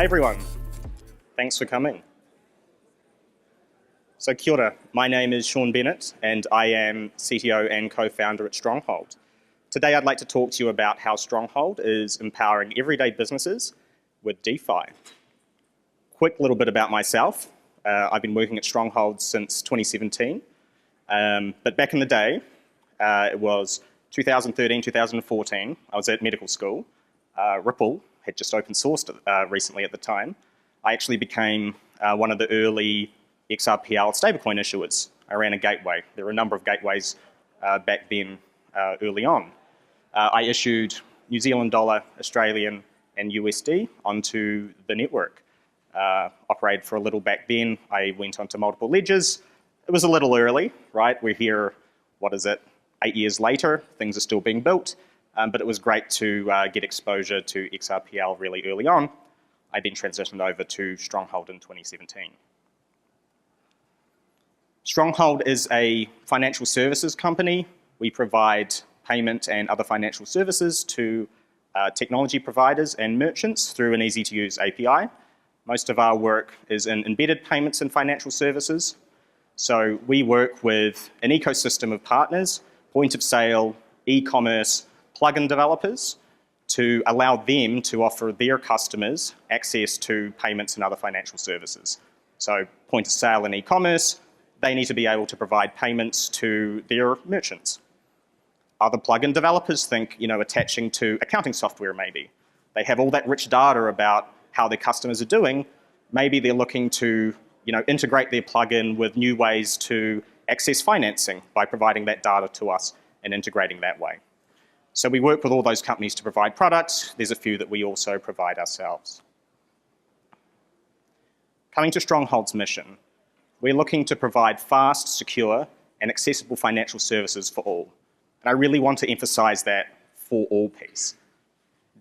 Hi everyone, thanks for coming. So kia ora, my name is Sean Bennett and I am CTO and co-founder at Stronghold. Today I'd like to talk to you about how Stronghold is empowering everyday businesses with DeFi. Quick little bit about myself. I've been working at Stronghold since 2017, but back in the day, it was 2013, 2014, I was at medical school. Ripple had just open sourced recently at the time. I actually became one of the early XRPL stablecoin issuers. I ran a gateway. There were a number of gateways back then early on. I issued New Zealand dollar, Australian and USD onto the network. Operated for a little back then. I went onto multiple ledgers. It was a little early, right? We're here, 8 years later. Things are still being built. But it was great to get exposure to XRPL really early on. I then transitioned over to Stronghold in 2017. Stronghold is a financial services company. We provide payment and other financial services to technology providers and merchants through an easy-to-use API. Most of our work is in embedded payments and financial services. So we work with an ecosystem of partners, point of sale, e-commerce, plugin developers, to allow them to offer their customers access to payments and other financial services. So point of sale and e-commerce, they need to be able to provide payments to their merchants. Other plugin developers think, attaching to accounting software maybe. They have all that rich data about how their customers are doing. Maybe they're looking to, integrate their plugin with new ways to access financing by providing that data to us and integrating that way. So we work with all those companies to provide products. There's a few that we also provide ourselves. Coming to Stronghold's mission, we're looking to provide fast, secure, and accessible financial services for all. And I really want to emphasize that for all piece.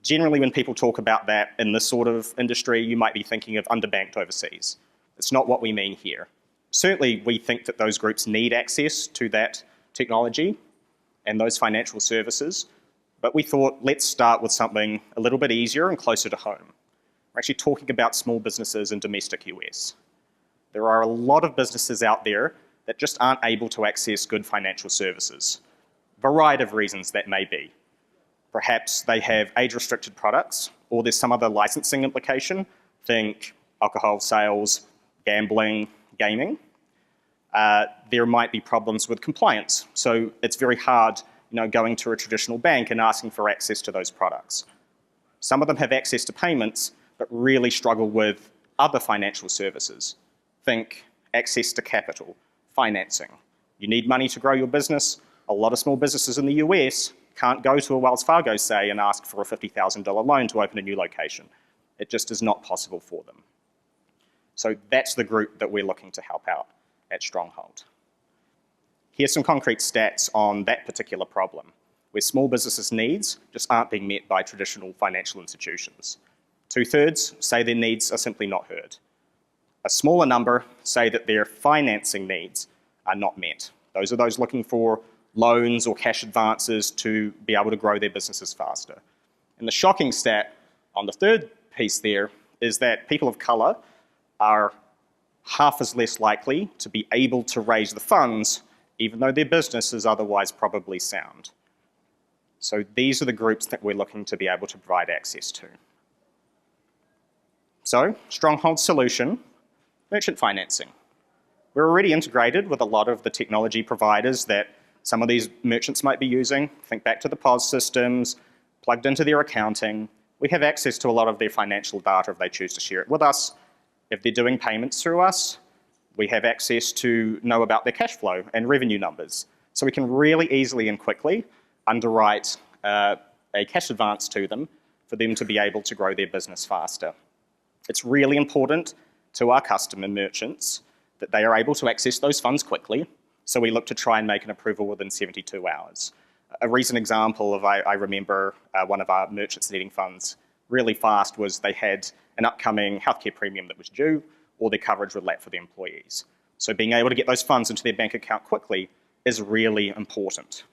Generally, when people talk about that in this sort of industry, you might be thinking of underbanked overseas. It's not what we mean here. Certainly, we think that those groups need access to that technology and those financial services. But we thought, let's start with something a little bit easier and closer to home. We're actually talking about small businesses in domestic US. There are a lot of businesses out there that just aren't able to access good financial services. Variety of reasons that may be. Perhaps they have age-restricted products, or there's some other licensing implication. Think alcohol sales, gambling, gaming. There might be problems with compliance. So it's very hard going to a traditional bank and asking for access to those products. Some of them have access to payments, but really struggle with other financial services. Think access to capital, financing. You need money to grow your business. A lot of small businesses in the US can't go to a Wells Fargo, say, and ask for a $50,000 loan to open a new location. It just is not possible for them. So that's the group that we're looking to help out at Stronghold. Here's some concrete stats on that particular problem, where small businesses' needs just aren't being met by traditional financial institutions. 2/3 say their needs are simply not heard. A smaller number say that their financing needs are not met. Those are those looking for loans or cash advances to be able to grow their businesses faster. And the shocking stat on the third piece there is that people of colour are half as less likely to be able to raise the funds even though their business is otherwise probably sound. So these are the groups that we're looking to be able to provide access to. So, Stronghold's solution, merchant financing. We're already integrated with a lot of the technology providers that some of these merchants might be using. Think back to the POS systems, plugged into their accounting. We have access to a lot of their financial data if they choose to share it with us. If they're doing payments through us, we have access to know about their cash flow and revenue numbers. So we can really easily and quickly underwrite a cash advance to them for them to be able to grow their business faster. It's really important to our customer merchants that they are able to access those funds quickly. So we look to try and make an approval within 72 hours. A recent example of, I remember one of our merchants needing funds really fast was they had an upcoming healthcare premium that was due, or their coverage would lapse for the employees. So being able to get those funds into their bank account quickly is really important.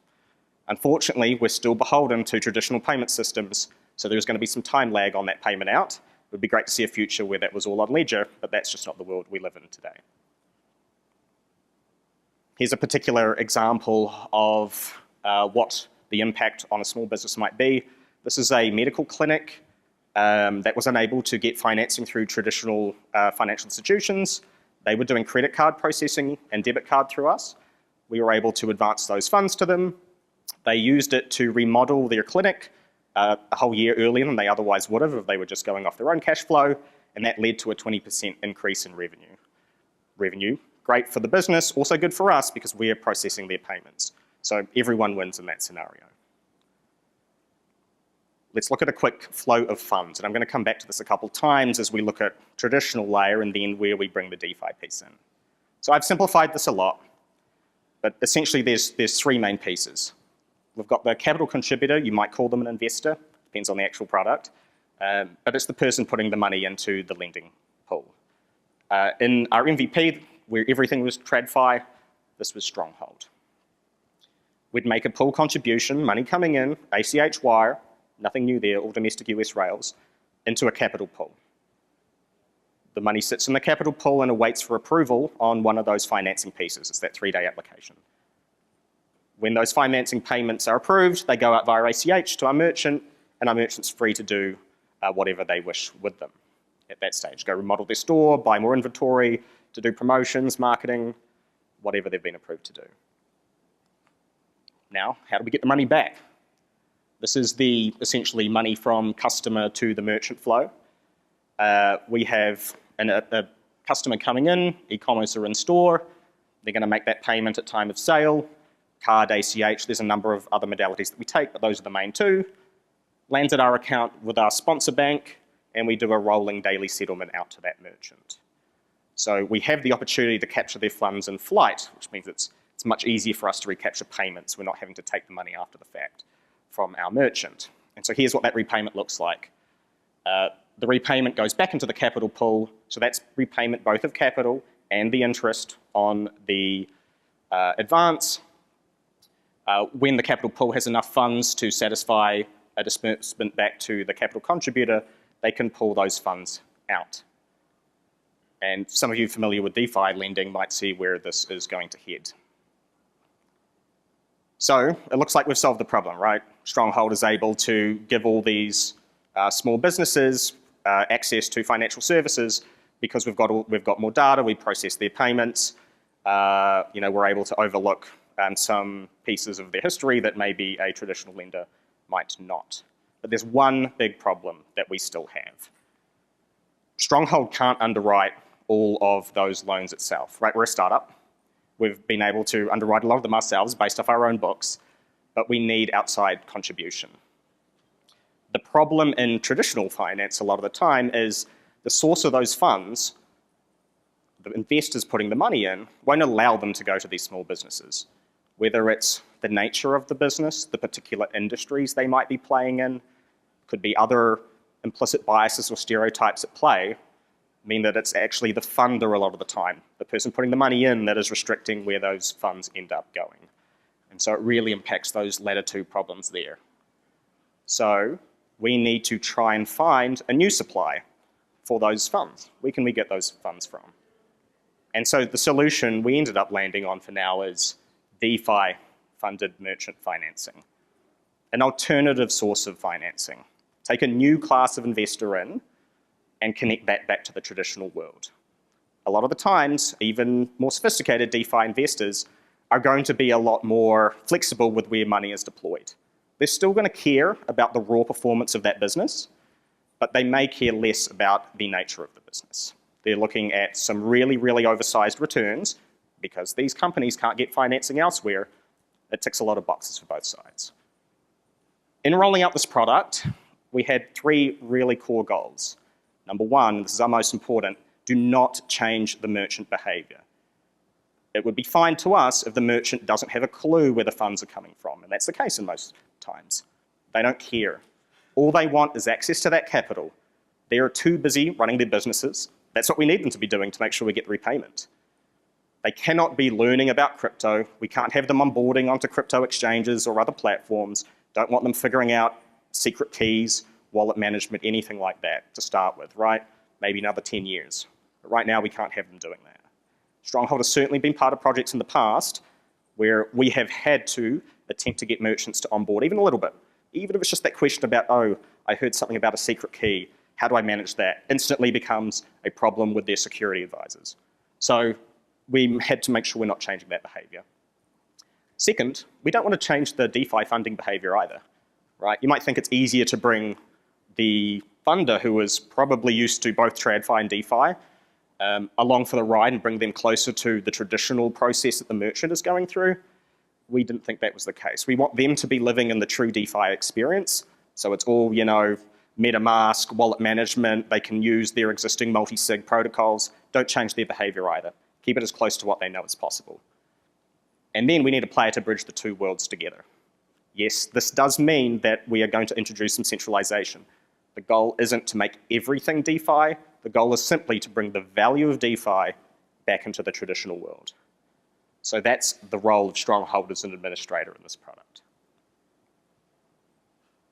Unfortunately, we're still beholden to traditional payment systems, so there's going to be some time lag on that payment out, It would be great to see a future where that was all on ledger, but that's just not the world we live in today. Here's a particular example of what the impact on a small business might be. This is a medical clinic that was unable to get financing through traditional financial institutions. They were doing credit card processing and debit card through us. We were able to advance those funds to them. They used it to remodel their clinic a whole year earlier than they otherwise would have if they were just going off their own cash flow, and that led to a 20% increase in revenue. Great for the business, also good for us because we're processing their payments. So everyone wins in that scenario. Let's look at a quick flow of funds, and I'm going to come back to this a couple times as we look at traditional layer and then where we bring the DeFi piece in. So I've simplified this a lot, but essentially there's three main pieces. We've got the capital contributor, you might call them an investor, depends on the actual product, but it's the person putting the money into the lending pool. In our MVP, where everything was TradFi, this was Stronghold. We'd make a pool contribution, money coming in, ACH wire, nothing new there, all domestic US rails, into a capital pool. The money sits in the capital pool and awaits for approval on one of those financing pieces. It's that 3-day application. When those financing payments are approved, they go out via ACH to our merchant, and our merchant's free to do whatever they wish with them at that stage. Go remodel their store, buy more inventory, to do promotions, marketing, whatever they've been approved to do. Now, how do we get the money back? This is the essentially money from customer to the merchant flow. We have a customer coming in, e-commerce are in store, they're going to make that payment at time of sale, card, ACH, there's a number of other modalities that we take, but those are the main two. Lands at our account with our sponsor bank, and we do a rolling daily settlement out to that merchant. So we have the opportunity to capture their funds in flight, which means it's much easier for us to recapture payments. We're not having to take the money after the fact from our merchant. And so here's what that repayment looks like. The repayment goes back into the capital pool, so that's repayment both of capital and the interest on the advance. When the capital pool has enough funds to satisfy a disbursement back to the capital contributor, they can pull those funds out. And some of you familiar with DeFi lending might see where this is going to head. So it looks like we've solved the problem, right? Stronghold is able to give all these small businesses access to financial services because we've got more data, we process their payments, we're able to overlook some pieces of their history that maybe a traditional lender might not. But there's one big problem that we still have. Stronghold can't underwrite all of those loans itself, right? We're a startup. We've been able to underwrite a lot of them ourselves based off our own books, but we need outside contribution. The problem in traditional finance a lot of the time is the source of those funds, the investors putting the money in, won't allow them to go to these small businesses. Whether it's the nature of the business, the particular industries they might be playing in, could be other implicit biases or stereotypes at play, mean that it's actually the funder a lot of the time, the person putting the money in, that is restricting where those funds end up going. And so it really impacts those latter two problems there. So we need to try and find a new supply for those funds. Where can we get those funds from? And so the solution we ended up landing on for now is DeFi funded merchant financing, an alternative source of financing. Take a new class of investor in and connect that back to the traditional world. A lot of the times, even more sophisticated DeFi investors are going to be a lot more flexible with where money is deployed. They're still going to care about the raw performance of that business, but they may care less about the nature of the business. They're looking at some really, really oversized returns because these companies can't get financing elsewhere. It ticks a lot of boxes for both sides. In rolling out this product, we had three really core goals. Number one, this is our most important, do not change the merchant behavior. It would be fine to us if the merchant doesn't have a clue where the funds are coming from, and that's the case in most times. They don't care. All they want is access to that capital. They are too busy running their businesses. That's what we need them to be doing to make sure we get the repayment. They cannot be learning about crypto. We can't have them onboarding onto crypto exchanges or other platforms. Don't want them figuring out secret keys, wallet management, anything like that to start with, right? Maybe another 10 years. But right now, we can't have them doing that. Stronghold has certainly been part of projects in the past where we have had to attempt to get merchants to onboard even a little bit. Even if it's just that question about, oh, I heard something about a secret key, how do I manage that? Instantly becomes a problem with their security advisors. So we had to make sure we're not changing that behavior. Second, we don't want to change the DeFi funding behavior either, right? You might think it's easier to bring the funder who is probably used to both TradFi and DeFi along for the ride and bring them closer to the traditional process that the merchant is going through. We didn't think that was the case. We want them to be living in the true DeFi experience. So it's all, you know, MetaMask, wallet management. They can use their existing multi-sig protocols. Don't change their behavior either. Keep it as close to what they know as possible. And then we need a player to bridge the two worlds together. Yes, this does mean that we are going to introduce some centralization. The goal isn't to make everything DeFi. The goal is simply to bring the value of DeFi back into the traditional world. So that's the role of Stronghold as an administrator in this product.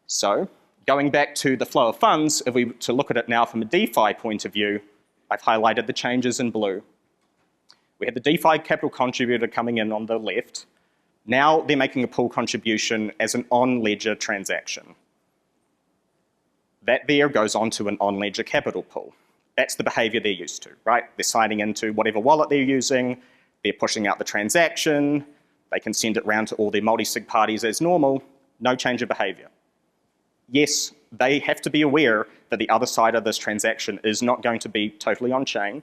So going back to the flow of funds, if we were to look at it now from a DeFi point of view, I've highlighted the changes in blue. We had the DeFi capital contributor coming in on the left. Now they're making a pool contribution as an on-ledger transaction. That there goes on to an on-ledger capital pool. That's the behavior they're used to, right? They're signing into whatever wallet they're using. They're pushing out the transaction. They can send it around to all their multi-sig parties as normal. No change of behavior. Yes, they have to be aware that the other side of this transaction is not going to be totally on-chain,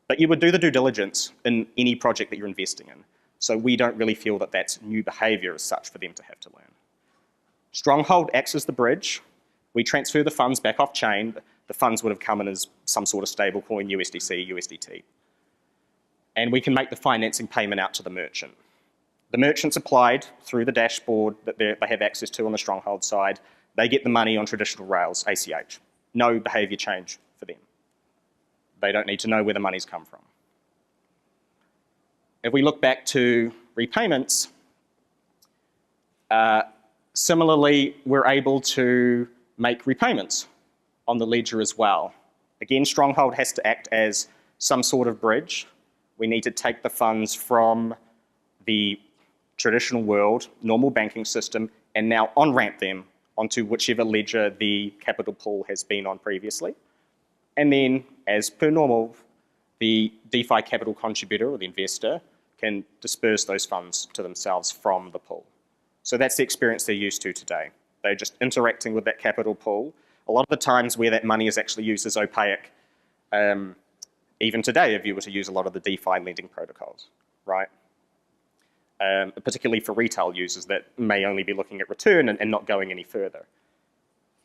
but you would do the due diligence in any project that you're investing in. So we don't really feel that that's new behavior as such for them to have to learn. Stronghold acts as the bridge. We transfer the funds back off-chain. The funds would have come in as some sort of stablecoin, USDC, USDT. And we can make the financing payment out to the merchant. The merchant's applied through the dashboard that they have access to on the Stronghold side. They get the money on traditional rails, ACH. No behavior change for them. They don't need to know where the money's come from. If we look back to repayments, similarly, we're able to make repayments on the ledger as well. Again, Stronghold has to act as some sort of bridge. We need to take the funds from the traditional world, normal banking system, and now on-ramp them onto whichever ledger the capital pool has been on previously. And then, as per normal, the DeFi capital contributor or the investor can disperse those funds to themselves from the pool. So that's the experience they're used to today. They're just interacting with that capital pool. A lot of the times where that money is actually used as opaque, even today if you were to use a lot of the DeFi lending protocols, right? Particularly for retail users that may only be looking at return and not going any further.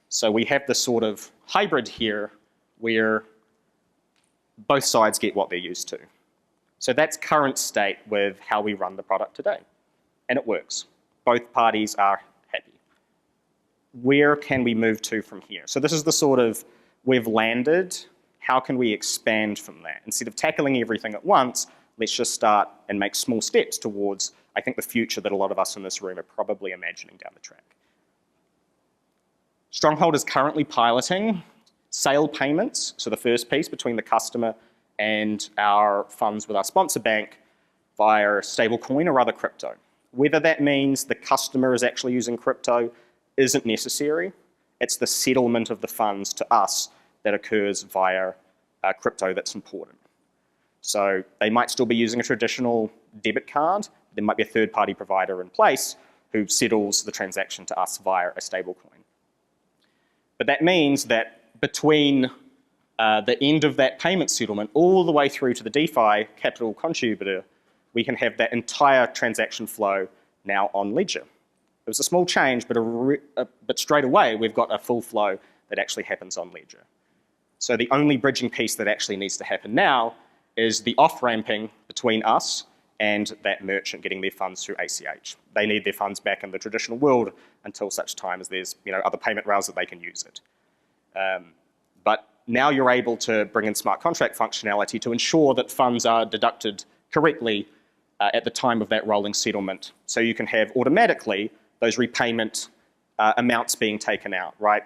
So we have this sort of hybrid here where both sides get what they're used to. So that's current state with how we run the product today. And it works. Both parties are happy. Where can we move to from here? So this is the sort of, we've landed, how can we expand from that? Instead of tackling everything at once, let's just start and make small steps towards, I think, the future that a lot of us in this room are probably imagining down the track. Stronghold is currently piloting sale payments, so the first piece between the customer and our funds with our sponsor bank via stablecoin or other crypto. Whether that means the customer is actually using crypto isn't necessary. It's the settlement of the funds to us that occurs via crypto that's important. So they might still be using a traditional debit card. There might be a third-party provider in place who settles the transaction to us via a stablecoin. But that means that between the end of that payment settlement all the way through to the DeFi capital contributor, we can have that entire transaction flow now on ledger. It was a small change, but straight away we've got a full flow that actually happens on ledger. So the only bridging piece that actually needs to happen now is the off-ramping between us and that merchant getting their funds through ACH. They need their funds back in the traditional world until such time as there's other payment rails that they can use it. But now you're able to bring in smart contract functionality to ensure that funds are deducted correctly at the time of that rolling settlement. So you can have automatically those repayment amounts being taken out, right?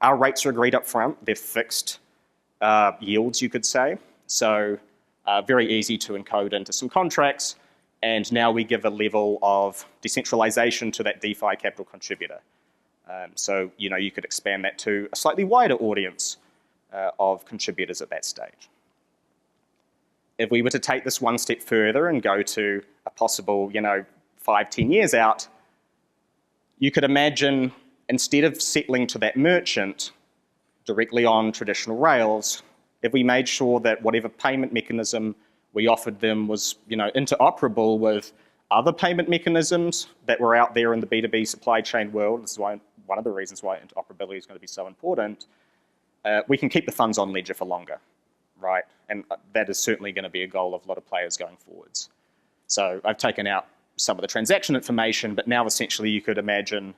Our rates are agreed up front. They're fixed yields, you could say. So very easy to encode into some contracts. And now we give a level of decentralization to that DeFi capital contributor. So you could expand that to a slightly wider audience of contributors at that stage. If we were to take this one step further and go to a possible 5-10 years out, you could imagine, instead of settling to that merchant directly on traditional rails, if we made sure that whatever payment mechanism we offered them was interoperable with other payment mechanisms that were out there in the B2B supply chain world, this is one of the reasons why interoperability is going to be so important, we can keep the funds on ledger for longer, right? And that is certainly going to be a goal of a lot of players going forwards. So I've taken out some of the transaction information, but now essentially you could imagine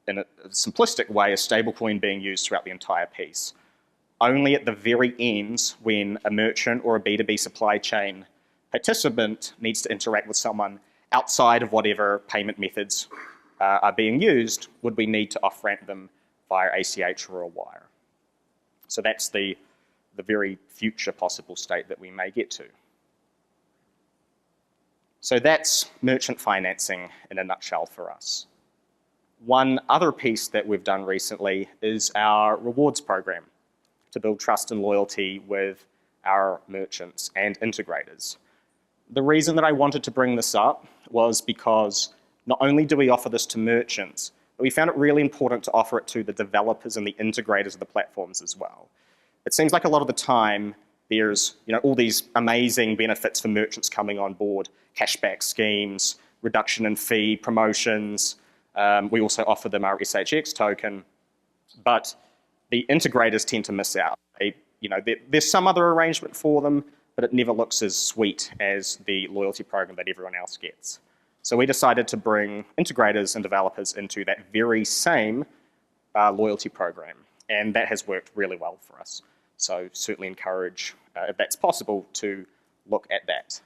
in a simplistic way a stablecoin being used throughout the entire piece. Only at the very ends, when a merchant or a B2B supply chain participant needs to interact with someone outside of whatever payment methods are being used, would we need to off-ramp them via ACH or a wire. So that's the very future possible state that we may get to. So that's merchant financing in a nutshell for us. One other piece that we've done recently is our rewards program to build trust and loyalty with our merchants and integrators. The reason that I wanted to bring this up was because not only do we offer this to merchants, but we found it really important to offer it to the developers and the integrators of the platforms as well. It seems like a lot of the time there's all these amazing benefits for merchants coming on board, cashback schemes, reduction in fee, promotions. We also offer them our SHX token, but the integrators tend to miss out. There's some other arrangement for them, but it never looks as sweet as the loyalty program that everyone else gets. So we decided to bring integrators and developers into that very same loyalty program, and that has worked really well for us. So certainly encourage, if that's possible, to look at that.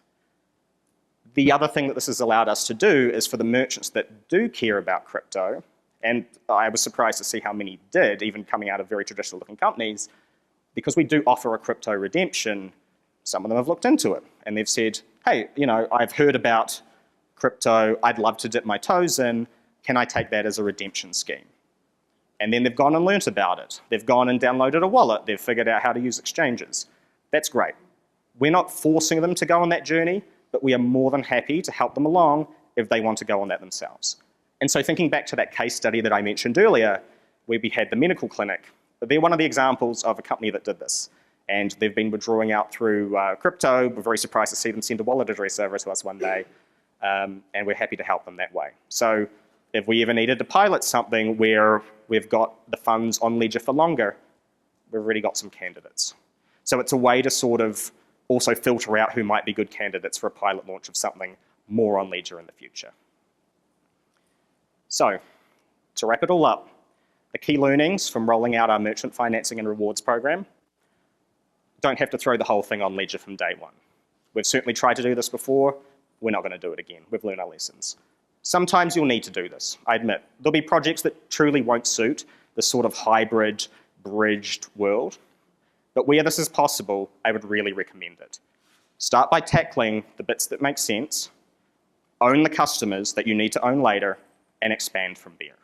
The other thing that this has allowed us to do is for the merchants that do care about crypto, and I was surprised to see how many did, even coming out of very traditional looking companies, because we do offer a crypto redemption, some of them have looked into it and they've said, hey, I've heard about crypto, I'd love to dip my toes in, can I take that as a redemption scheme? And then they've gone and learnt about it. They've gone and downloaded a wallet, they've figured out how to use exchanges. That's great. We're not forcing them to go on that journey, but we are more than happy to help them along if they want to go on that themselves. And so thinking back to that case study that I mentioned earlier, where we had the medical clinic, they're one of the examples of a company that did this. And they've been withdrawing out through crypto. We're very surprised to see them send a wallet address over to us one day. And we're happy to help them that way. So if we ever needed to pilot something where we've got the funds on ledger for longer, we've already got some candidates. So it's a way to sort of also filter out who might be good candidates for a pilot launch of something more on ledger in the future. So to wrap it all up, the key learnings from rolling out our merchant financing and rewards program: don't have to throw the whole thing on ledger from day one. We've certainly tried to do this before. We're not going to do it again. We've learned our lessons. Sometimes you'll need to do this, I admit. There'll be projects that truly won't suit this sort of hybrid, bridged world. But where this is possible, I would really recommend it. Start by tackling the bits that make sense, own the customers that you need to own later, and expand from there.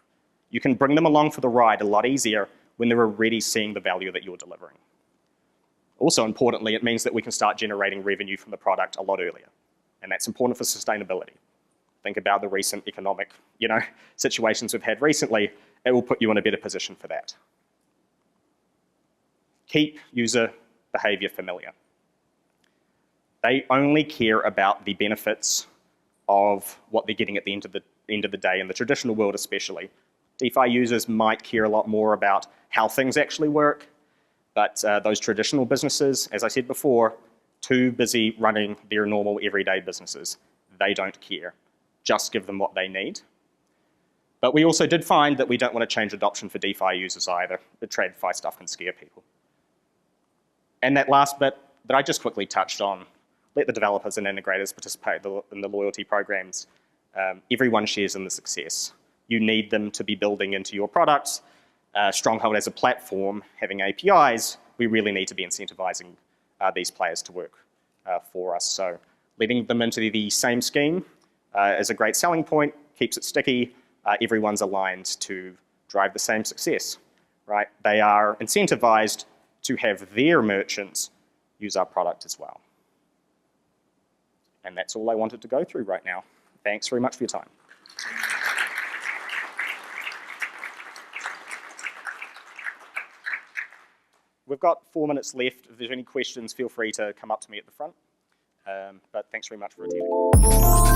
You can bring them along for the ride a lot easier when they're already seeing the value that you're delivering. Also importantly, it means that we can start generating revenue from the product a lot earlier. And that's important for sustainability. Think about the recent economic, situations we've had recently. It will put you in a better position for that. Keep user behavior familiar. They only care about the benefits of what they're getting at the end of the day, in the traditional world especially. DeFi users might care a lot more about how things actually work, but those traditional businesses, as I said before, too busy running their normal everyday businesses. They don't care. Just give them what they need. But we also did find that we don't want to change adoption for DeFi users either. The TradFi stuff can scare people. And that last bit that I just quickly touched on, let the developers and integrators participate in the loyalty programs. Everyone shares in the success. You need them to be building into your products. Stronghold as a platform, having APIs, we really need to be incentivizing these players to work for us. So letting them into the same scheme is a great selling point, keeps it sticky. Everyone's aligned to drive the same success, right? They are incentivized to have their merchants use our product as well. And that's all I wanted to go through right now. Thanks very much for your time. We've got 4 minutes left. If there's any questions, feel free to come up to me at the front. But thanks very much for attending.